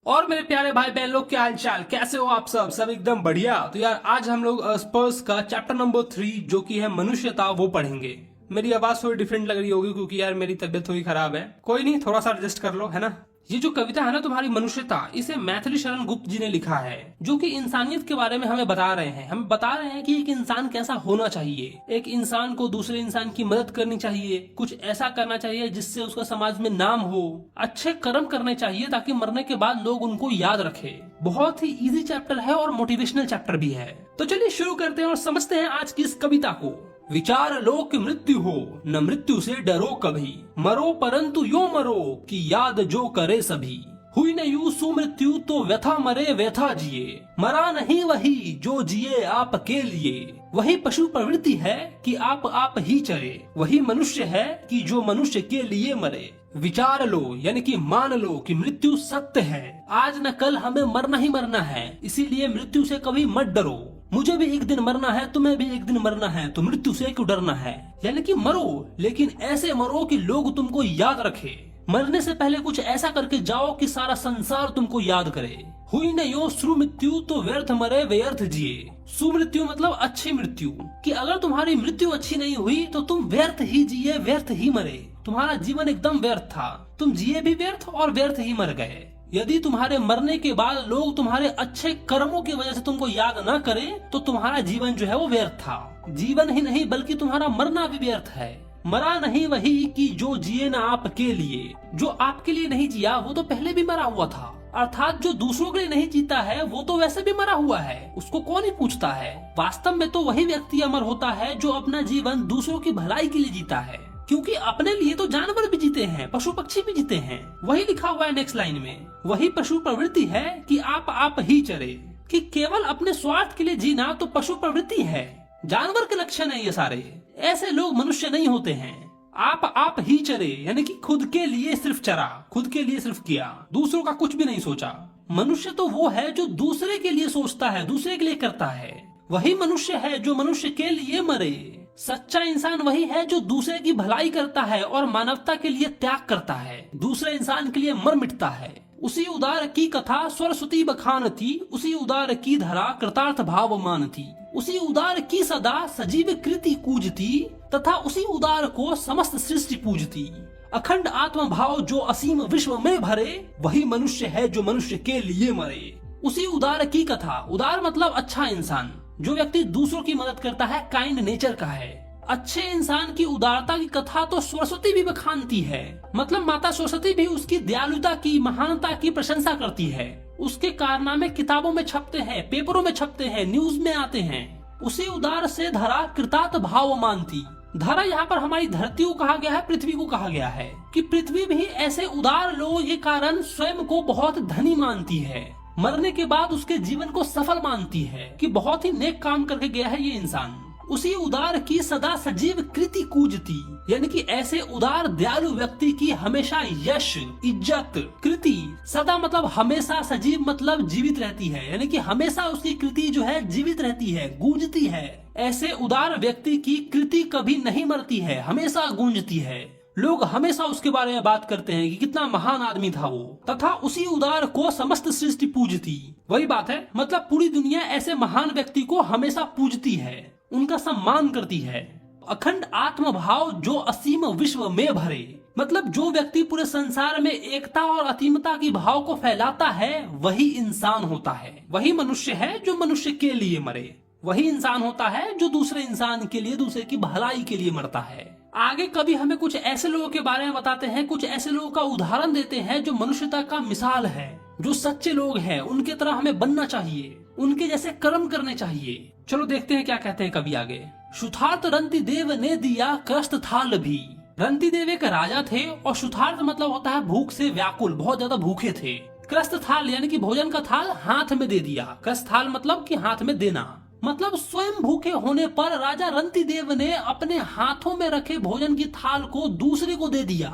और मेरे प्यारे भाई बहन लोग, क्या हाल चाल, कैसे हो आप सब एकदम बढ़िया। तो यार आज हम लोग स्पर्स का चैप्टर नंबर 3 जो कि है मनुष्यता वो पढ़ेंगे। मेरी आवाज थोड़ी डिफरेंट लग रही होगी क्योंकि यार मेरी तबीयत थोड़ी खराब है। कोई नहीं, थोड़ा सा एडजस्ट कर लो, है ना। ये जो कविता है ना तुम्हारी मनुष्यता, इसे मैथिली शरण गुप्त जी ने लिखा है, जो कि इंसानियत के बारे में हमें बता रहे हैं। हम बता रहे हैं कि एक इंसान कैसा होना चाहिए। एक इंसान को दूसरे इंसान की मदद करनी चाहिए, कुछ ऐसा करना चाहिए जिससे उसका समाज में नाम हो, अच्छे कर्म करने चाहिए ताकि मरने के बाद लोग उनको याद रखे। बहुत ही इजी चैप्टर है और मोटिवेशनल चैप्टर भी है। तो चलिए शुरू करते हैं और समझते हैं आज की इस कविता को। विचार लो कि मृत्यु हो, न मृत्यु से डरो कभी, मरो परंतु यो मरो कि याद जो करे सभी। हुई न यू सुमृत्यु तो व्यथा मरे व्यथा जिए, मरा नहीं वही जो जिए आप के लिए। वही पशु प्रवृत्ति है कि आप ही चरे, वही मनुष्य है कि जो मनुष्य के लिए मरे। विचार लो यानी कि मान लो कि मृत्यु सत्य है, आज न कल हमें मरना ही मरना है, इसीलिए मृत्यु से कभी मत डरो। मुझे भी एक दिन मरना है, तुम्हें भी एक दिन मरना है, तो मृत्यु से क्यों डरना है। यानी कि मरो, लेकिन ऐसे मरो कि लोग तुमको याद रखे। मरने से पहले कुछ ऐसा करके जाओ कि सारा संसार तुमको याद करे। हुई न यो सुमृत्यु तो व्यर्थ मरे व्यर्थ जिए। सुमृत्यु मतलब अच्छी मृत्यु, कि अगर तुम्हारी मृत्यु अच्छी नहीं हुई तो तुम व्यर्थ ही जिए व्यर्थ ही मरे। तुम्हारा जीवन एकदम व्यर्थ था, तुम जिए भी व्यर्थ और व्यर्थ ही मर गए। यदि तुम्हारे मरने के बाद लोग तुम्हारे अच्छे कर्मों की वजह से तुमको याद न करें तो तुम्हारा जीवन जो है वो व्यर्थ था। जीवन ही नहीं बल्कि तुम्हारा मरना भी व्यर्थ है। मरा नहीं वही कि जो जिए न आपके लिए। जो आपके लिए नहीं जिया वो तो पहले भी मरा हुआ था, अर्थात जो दूसरों के लिए नहीं जीता है वो तो वैसे भी मरा हुआ है, उसको कौन ही पूछता है। वास्तव में तो वही व्यक्ति अमर होता है जो अपना जीवन दूसरों की भलाई के लिए जीता है, क्योंकि अपने लिए तो जानवर भी जीते हैं, पशु पक्षी भी जीते हैं। वही लिखा हुआ है नेक्स्ट लाइन में, वही पशु प्रवृत्ति है कि आप ही चरे। कि केवल अपने स्वार्थ के लिए जीना तो पशु प्रवृत्ति है, जानवर के लक्षण है ये सारे। ऐसे लोग मनुष्य नहीं होते हैं। आप ही चरे यानी कि खुद के लिए सिर्फ चरा, खुद के लिए सिर्फ किया, दूसरों का कुछ भी नहीं सोचा। मनुष्य तो वो है जो दूसरे के लिए सोचता है, दूसरे के लिए करता है। वही मनुष्य है जो मनुष्य के लिए मरे। सच्चा इंसान वही है जो दूसरे की भलाई करता है और मानवता के लिए त्याग करता है, दूसरे इंसान के लिए मर मिटता है। उसी उदार की कथा सरस्वती बखानती, उसी उदार की धरा कृतार्थ भाव मानती। उसी उदार की सदा सजीव कृति कूजती, तथा उसी उदार को समस्त सृष्टि पूजती। अखंड आत्म भाव जो असीम विश्व में भरे, वही मनुष्य है जो मनुष्य के लिए मरे। उसी उदार की कथा, उदार मतलब अच्छा इंसान, जो व्यक्ति दूसरों की मदद करता है, काइंड नेचर का है। अच्छे इंसान की उदारता की कथा तो सरस्वती भी बखानती है, मतलब माता सरस्वती भी उसकी दयालुता की, महानता की प्रशंसा करती है। उसके कारनामे किताबों में छपते हैं, पेपरों में छपते हैं, न्यूज में आते हैं। उसी उदार से धरा कृतार्थ भाव मानती। धरा यहाँ पर हमारी धरती को कहा गया है, पृथ्वी को कहा गया है, कि पृथ्वी भी ऐसे उदार लोगों के कारण स्वयं को बहुत धनी मानती है। मरने के बाद उसके जीवन को सफल मानती है कि बहुत ही नेक काम करके गया है ये इंसान। उसी उदार की सदा सजीव कृति कूजती, यानी कि ऐसे उदार दयालु व्यक्ति की हमेशा यश, इज्जत, कृति, सदा मतलब हमेशा, सजीव मतलब जीवित रहती है, यानी कि हमेशा उसकी कृति जो है जीवित रहती है, गूंजती है। ऐसे उदार व्यक्ति की कृति कभी नहीं मरती है, हमेशा गूंजती है। लोग हमेशा उसके बारे में बात करते हैं कि कितना महान आदमी था वो। तथा उसी उदार को समस्त सृष्टि पूजती। वही बात है, मतलब पूरी दुनिया ऐसे महान व्यक्ति को हमेशा पूजती है, उनका सम्मान करती है। अखंड आत्म भाव जो असीम विश्व में भरे, मतलब जो व्यक्ति पूरे संसार में एकता और असीमता की भाव को फैलाता है, वही इंसान होता है। वही मनुष्य है जो मनुष्य के लिए मरे। वही इंसान होता है जो दूसरे इंसान के लिए, दूसरे की भलाई के लिए मरता है। आगे कभी हमें कुछ ऐसे लोगों के बारे में बताते हैं, कुछ ऐसे लोगों का उदाहरण देते हैं जो मनुष्यता का मिसाल है, जो सच्चे लोग हैं, उनके तरह हमें बनना चाहिए, उनके जैसे कर्म करने चाहिए। चलो देखते हैं क्या कहते हैं कभी आगे। शुथार्थ रंति देव ने दिया क्रस्त थाल भी। रंति देव एक राजा थे और शुथार्थ मतलब होता है भूख से व्याकुल, बहुत ज्यादा भूखे थे। क्रस्त थाल यानी कि भोजन का थाल हाथ में दे दिया। क्रस्त थाल मतलब कि हाथ में देना, मतलब स्वयं भूखे होने पर राजा रंति देव ने अपने हाथों में रखे भोजन की थाल को दूसरे को दे दिया।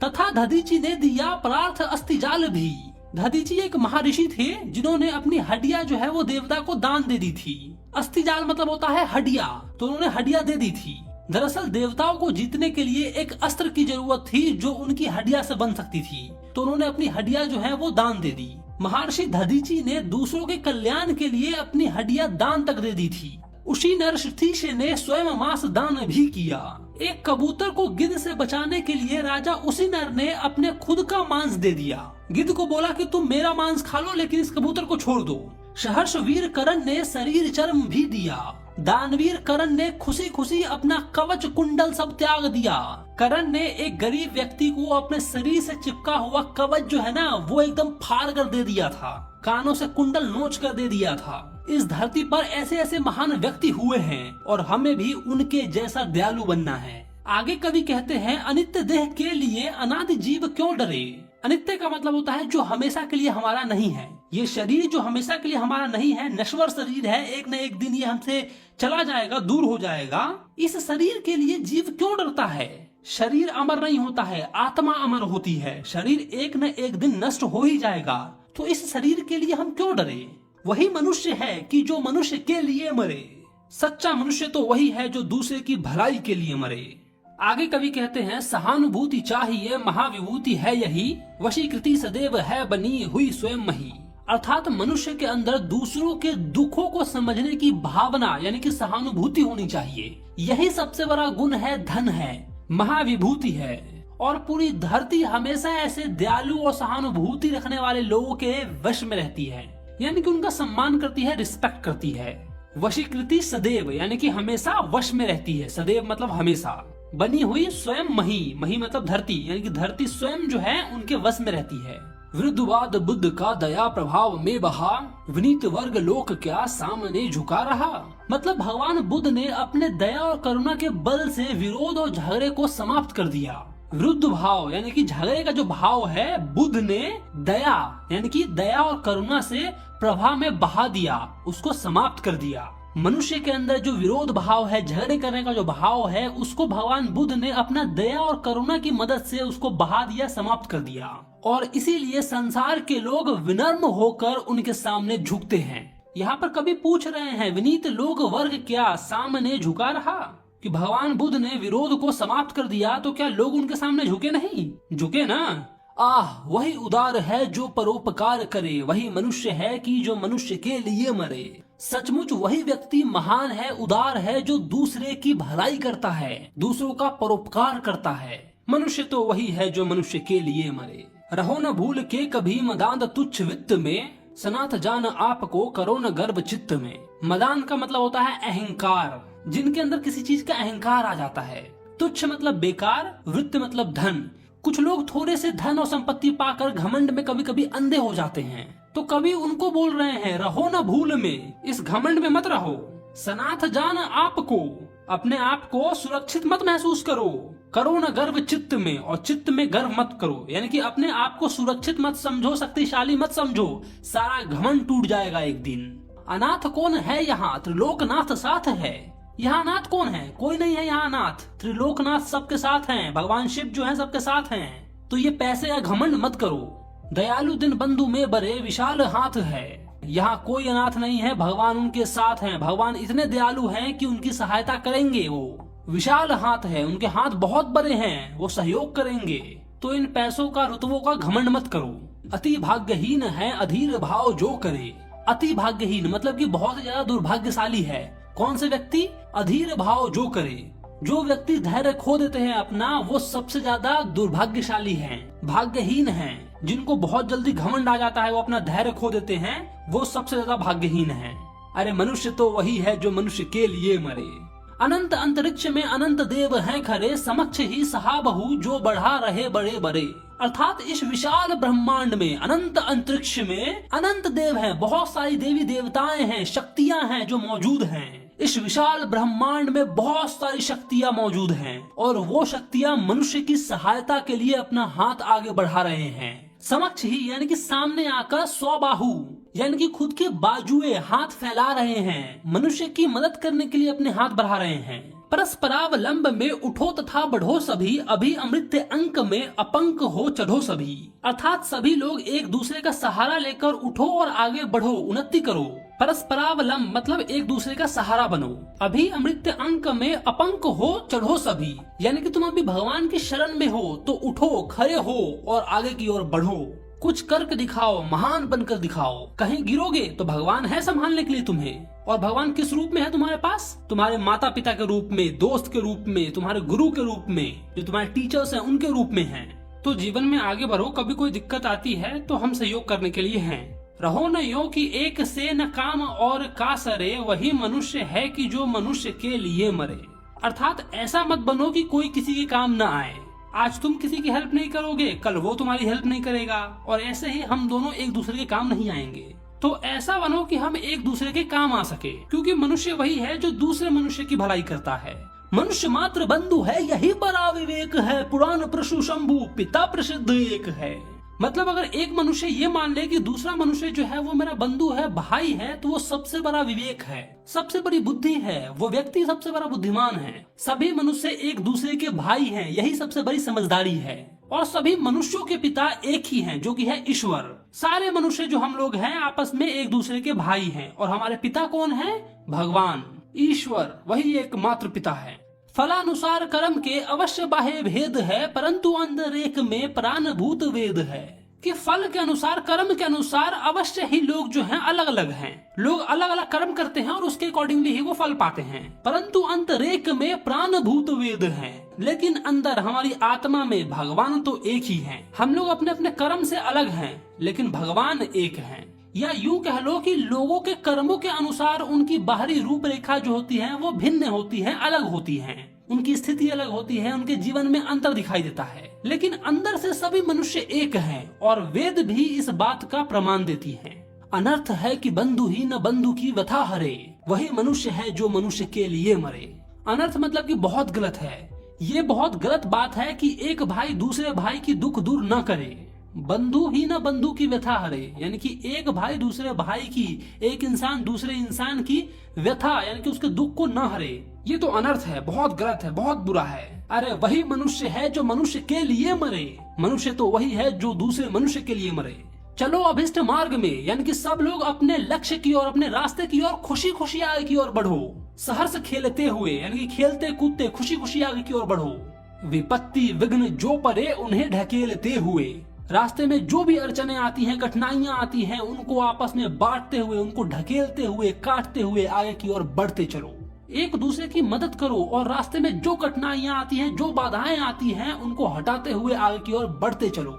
तथा दधीची ने दिया परार्थ अस्थिजाल भी। दधीची एक महर्षि थे जिन्होंने अपनी हड्डियां जो है वो देवता को दान दे दी थी। अस्थिजाल मतलब होता है हड्डियां, तो उन्होंने हड्डियां दे दी थी। दरअसल देवताओं को जीतने के लिए एक अस्त्र की जरूरत थी जो उनकी हड्डियां से बन सकती थी, तो उन्होंने अपनी हड्डियां जो है वो दान दे दी। महर्षि दधीची ने दूसरों के कल्याण के लिए अपनी हड्डियां दान तक दे दी थी। उसी नरसतीश ने स्वयं मांस दान भी किया। एक कबूतर को गिद्ध से बचाने के लिए राजा उसी नर ने अपने खुद का मांस दे दिया। गिद्ध को बोला कि तुम मेरा मांस खा लो लेकिन इस कबूतर को छोड़ दो। सहर्ष वीर करण ने शरीर चर्म भी दिया। दानवीर करण ने खुशी खुशी अपना कवच कुंडल सब त्याग दिया। करण ने एक गरीब व्यक्ति को अपने शरीर से चिपका हुआ कवच जो है ना वो एकदम फाड़ कर दे दिया था। कानों से कुंडल नोच कर दे दिया था। इस धरती पर ऐसे ऐसे महान व्यक्ति हुए हैं और हमें भी उनके जैसा दयालु बनना है। आगे कवि कहते हैं, अनित्य देह के लिए अनादि जीव क्यों डरे। अनित्य का मतलब होता है जो हमेशा के लिए हमारा नहीं है। ये शरीर जो हमेशा के लिए हमारा नहीं है, नश्वर शरीर है, एक न एक दिन ये हमसे चला जाएगा, दूर हो जाएगा। इस शरीर के लिए जीव क्यों डरता है। शरीर अमर नहीं होता है, आत्मा अमर होती है। शरीर एक न एक दिन नष्ट हो ही जाएगा, तो इस शरीर के लिए हम क्यों डरे। वही मनुष्य है कि जो मनुष्य के लिए मरे। सच्चा मनुष्य तो वही है जो दूसरे की भलाई के लिए मरे। आगे कवि कहते हैं, सहानुभूति चाहिए महाविभूति है यही, वशीकृति सदैव है बनी हुई स्वयं मही। अर्थात मनुष्य के अंदर दूसरों के दुखों को समझने की भावना यानी कि सहानुभूति होनी चाहिए। यही सबसे बड़ा गुण है, धन है, महाविभूति है। और पूरी धरती हमेशा ऐसे दयालु और सहानुभूति रखने वाले लोगों के वश में रहती है, यानी कि उनका सम्मान करती है, रिस्पेक्ट करती है। वशीकृति सदैव यानी कि हमेशा वश में रहती है, सदैव मतलब हमेशा। बनी हुई स्वयं मही, मही मतलब धरती, यानी कि धरती स्वयं जो है उनके वश में रहती है। वृद्धवाद बुद्ध का दया प्रभाव में बहा, विनीत वर्ग लोक क्या सामने झुका रहा। मतलब भगवान बुद्ध ने अपने दया और करुणा के बल से विरोध और झगड़े को समाप्त कर दिया। विरुद्ध भाव यानी कि झगड़े का जो भाव है, बुद्ध ने दया यानी कि दया और करुणा से प्रभाव में बहा दिया, उसको समाप्त कर दिया। मनुष्य के अंदर जो विरोध भाव है, झगड़े करने का जो भाव है, उसको भगवान बुद्ध ने अपना दया और करुणा की मदद से उसको बहा दिया, समाप्त कर दिया। और इसीलिए संसार के लोग विनम्र होकर उनके सामने झुकते हैं। यहाँ पर कभी पूछ रहे हैं, विनीत लोग वर्ग क्या सामने झुका रहा। कि भगवान बुद्ध ने विरोध को समाप्त कर दिया तो क्या लोग उनके सामने झुके नहीं, झुके ना। आह, वही उदार है जो परोपकार करे, वही मनुष्य है कि जो मनुष्य के लिए मरे। सचमुच वही व्यक्ति महान है, उदार है, जो दूसरे की भलाई करता है, दूसरों का परोपकार करता है। मनुष्य तो वही है जो मनुष्य के लिए मरे। रहो न भूल के कभी मदान तुच्छ वित्त में, सनाथ जान आपको करो न गर्व चित्त में। मदान का मतलब होता है अहंकार, जिनके अंदर किसी चीज का अहंकार आ जाता है। तुच्छ मतलब बेकार, वृत्त मतलब धन। कुछ लोग थोड़े से धन और संपत्ति पाकर घमंड में कभी कभी अंधे हो जाते हैं, तो कभी उनको बोल रहे हैं, रहो न भूल में, इस घमंड में मत रहो। सनाथ जान आपको, अपने आप को सुरक्षित मत महसूस करो। करो न गर्व चित्त में, और चित्त में गर्व मत करो, यानी कि अपने आप को सुरक्षित मत समझो, शक्तिशाली मत समझो, सारा घमंड टूट जाएगा एक दिन। अनाथ कौन है यहाँ, त्रिलोकनाथ साथ है। यहाँ अनाथ कौन है, कोई नहीं है यहाँ अनाथ। त्रिलोकनाथ सबके साथ हैं, भगवान शिव जो हैं सबके साथ हैं। तो ये पैसे या घमंड मत करो। दयालु दिन बंधु में बरे विशाल हाथ है। यहाँ कोई अनाथ नहीं है, भगवान उनके साथ हैं। भगवान इतने दयालु हैं कि उनकी सहायता करेंगे। वो विशाल हाथ है, उनके हाथ बहुत बड़े हैं, वो सहयोग करेंगे। तो इन पैसों का, रुतबों का घमंड मत करो। अति भाग्यहीन है अधीर भाव जो करे। अति भाग्यहीन मतलब कि बहुत ज्यादा दुर्भाग्यशाली है। कौन से व्यक्ति, अधीर भाव जो करे। जो व्यक्ति धैर्य खो देते हैं अपना, वो सबसे ज्यादा दुर्भाग्यशाली हैं, भाग्यहीन हैं। जिनको बहुत जल्दी घमंड आ जाता है, वो अपना धैर्य खो देते हैं, वो सबसे ज्यादा भाग्यहीन हैं। अरे मनुष्य तो वही है जो मनुष्य के लिए मरे। अनंत अंतरिक्ष में अनंत देव हैं खरे, समक्ष ही सहाबहु जो बढ़ा रहे बड़े बड़े। अर्थात इस विशाल ब्रह्मांड में, अनंत अंतरिक्ष में अनंत देव हैं, बहुत सारी देवी देवताएं हैं, शक्तियां हैं जो मौजूद हैं। इस विशाल ब्रह्मांड में बहुत सारी शक्तियां मौजूद हैं, और वो शक्तियां मनुष्य की सहायता के लिए अपना हाथ आगे बढ़ा रहे हैं। समक्ष ही यानी कि सामने आकर, स्वबाहु यानी कि खुद के बाजुए हाथ फैला रहे हैं, मनुष्य की मदद करने के लिए अपने हाथ बढ़ा रहे हैं। परस्परावलंब में उठो तथा बढ़ो सभी, अभी अमृत अंक में अपंक हो चढ़ो सभी। अर्थात सभी लोग एक दूसरे का सहारा लेकर उठो और आगे बढ़ो, उन्नति करो। परस्परावलंब मतलब एक दूसरे का सहारा बनो। अभी अमृत अंक में अपंक हो चढ़ो सभी, यानी कि तुम अभी भगवान की शरण में हो तो उठो, खड़े हो और आगे की ओर बढ़ो। कुछ करके दिखाओ, महान बनकर दिखाओ। कहीं गिरोगे तो भगवान है संभालने के लिए तुम्हें। और भगवान किस रूप में है तुम्हारे पास? तुम्हारे माता पिता के रूप में, दोस्त के रूप में, तुम्हारे गुरु के रूप में, जो तुम्हारे टीचर्स हैं उनके रूप में हैं। तो जीवन में आगे बढ़ो, कभी कोई दिक्कत आती है तो हम सहयोग करने के लिए हैं। रहो न यो कि एक से न काम और का सरे, वही मनुष्य है कि जो मनुष्य के लिए मरे। अर्थात ऐसा मत बनो कि कोई किसी के काम न आए। आज तुम किसी की हेल्प नहीं करोगे, कल वो तुम्हारी हेल्प नहीं करेगा, और ऐसे ही हम दोनों एक दूसरे के काम नहीं आएंगे। तो ऐसा बनो कि हम एक दूसरे के काम आ सके, क्योंकि मनुष्य वही है जो दूसरे मनुष्य की भलाई करता है। मनुष्य मात्र बंधु है, यही बड़ा विवेक है, पुराण प्रसु शंभु पिता प्रसिद्ध एक है। मतलब अगर एक मनुष्य ये मान ले कि दूसरा मनुष्य जो है वो मेरा बंधु है, भाई है, तो वो सबसे बड़ा विवेक है, सबसे बड़ी बुद्धि है। वो व्यक्ति सबसे बड़ा बुद्धिमान है। सभी मनुष्य एक दूसरे के भाई हैं, यही सबसे बड़ी समझदारी है। और सभी मनुष्यों के पिता एक ही हैं, जो कि है ईश्वर। सारे मनुष्य जो हम लोग हैं आपस में एक दूसरे के भाई हैं, और हमारे पिता कौन है? भगवान ईश्वर, वही एकमात्र पिता है। फलानुसार कर्म के अवश्य बाह्य भेद है, परंतु अंदर एक में प्राणभूत वेद है। कि फल के अनुसार, कर्म के अनुसार अवश्य ही लोग जो हैं अलग अलग हैं। लोग अलग अलग कर्म करते हैं और उसके अकॉर्डिंगली ही वो फल पाते हैं। परंतु अंतरेक में प्राणभूत वेद है। लेकिन अंदर हमारी आत्मा में भगवान तो एक ही है। हम लोग अपने अपने कर्म से अलग हैं, लेकिन भगवान एक है। या यूं कह लो कि लोगों के कर्मों के अनुसार उनकी बाहरी रूपरेखा जो होती है वो भिन्न होती है, अलग होती है। उनकी स्थिति अलग होती है, उनके जीवन में अंतर दिखाई देता है। लेकिन अंदर से सभी मनुष्य एक हैं, और वेद भी इस बात का प्रमाण देती हैं। अनर्थ है कि बंधु ही न बंधु की व्यथा हरे, वही मनुष्य है जो मनुष्य के लिए मरे। अनर्थ मतलब कि बहुत गलत है। ये बहुत गलत बात है कि एक भाई दूसरे भाई की दुख दूर न करे। बंधु ही न बंधु की व्यथा हरे, यानी कि एक भाई दूसरे भाई की, एक इंसान दूसरे इंसान की व्यथा यानी कि उसके दुख को न हरे। ये तो अनर्थ है, बहुत गलत है, बहुत बुरा है। अरे वही मनुष्य है जो मनुष्य के लिए मरे। मनुष्य तो वही है जो दूसरे मनुष्य के लिए मरे। चलो अभिष्ट मार्ग में, यानी कि सब लोग अपने लक्ष्य की ओर, अपने रास्ते की ओर खुशी खुशी आगे की ओर बढ़ो। सहर्ष खेलते हुए, यानी कि खेलते कूदते खुशी खुशी आगे की ओर बढ़ो। विपत्ति विघ्न जो परे उन्हें ढकेलते हुए, रास्ते में जो भी अड़चने आती हैं, कठिनाइयां आती हैं, उनको आपस में बांटते हुए, उनको ढकेलते हुए, काटते हुए आगे की ओर बढ़ते चलो। एक दूसरे की मदद करो, और रास्ते में जो कठिनाइयां आती हैं, जो बाधाएं आती हैं, उनको हटाते हुए आगे की ओर बढ़ते चलो।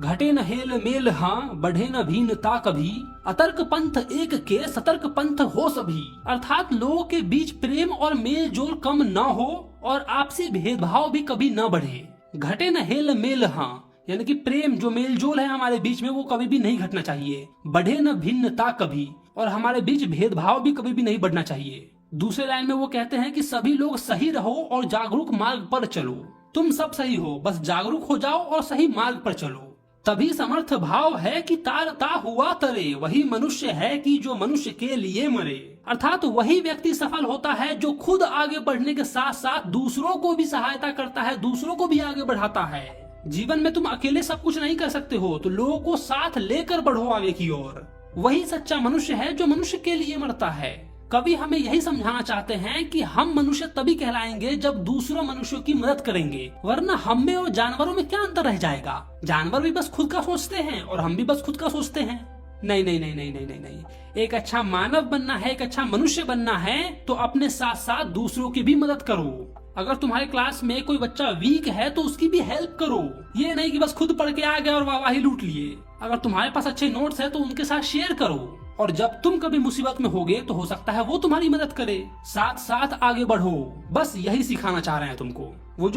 घटे न हेल मेल हाँ, बढ़े न भीनता कभी, अतर्क पंथ एक के सतर्क पंथ हो सभी। अर्थात लोगों के बीच प्रेम और मेल जोल कम न हो, और आपसी भेदभाव भी कभी न बढ़े। घटे न हेल मेल हाँ, यानी कि प्रेम जो मेल जोल है हमारे बीच में वो कभी भी नहीं घटना चाहिए। बढ़े न भिन्नता कभी, और हमारे बीच भेदभाव भी कभी भी नहीं बढ़ना चाहिए। दूसरे लाइन में वो कहते हैं कि सभी लोग सही रहो और जागरूक मार्ग पर चलो। तुम सब सही हो, बस जागरूक हो जाओ और सही मार्ग पर चलो। तभी समर्थ भाव है कि तारता हुआ तरे, वही मनुष्य है कि जो मनुष्य के लिए मरे। अर्थात वही व्यक्ति सफल होता है जो खुद आगे बढ़ने के साथ साथ दूसरों को भी सहायता करता है, दूसरों को भी आगे बढ़ाता है। जीवन में तुम अकेले सब कुछ नहीं कर सकते हो, तो लोगों को साथ लेकर बढ़ो आगे की ओर। वही सच्चा मनुष्य है जो मनुष्य के लिए मरता है। कवि हमें यही समझाना चाहते हैं कि हम मनुष्य तभी कहलाएंगे जब दूसरों मनुष्यों की मदद करेंगे, वरना हम में और जानवरों में क्या अंतर रह जाएगा। जानवर भी बस खुद का सोचते हैं और हम भी बस खुद का सोचते हैं। नहीं नहीं नहीं नहीं नहीं नहीं नहीं, एक अच्छा मानव बनना है, एक अच्छा मनुष्य बनना है तो अपने साथ साथ दूसरों की भी मदद करो। अगर तुम्हारे क्लास में कोई बच्चा वीक है तो उसकी भी हेल्प करो। ये नहीं कि बस खुद पढ़ के आ गए और वाहवाही लूट लिए। अगर तुम्हारे पास अच्छे नोट्स है तो उनके साथ शेयर करो, और जब तुम कभी मुसीबत में होगे तो हो सकता है वो तुम्हारी मदद करे। साथ साथ आगे बढ़ो, बस यही सिखाना चाह रहे हैं तुमको। वो जो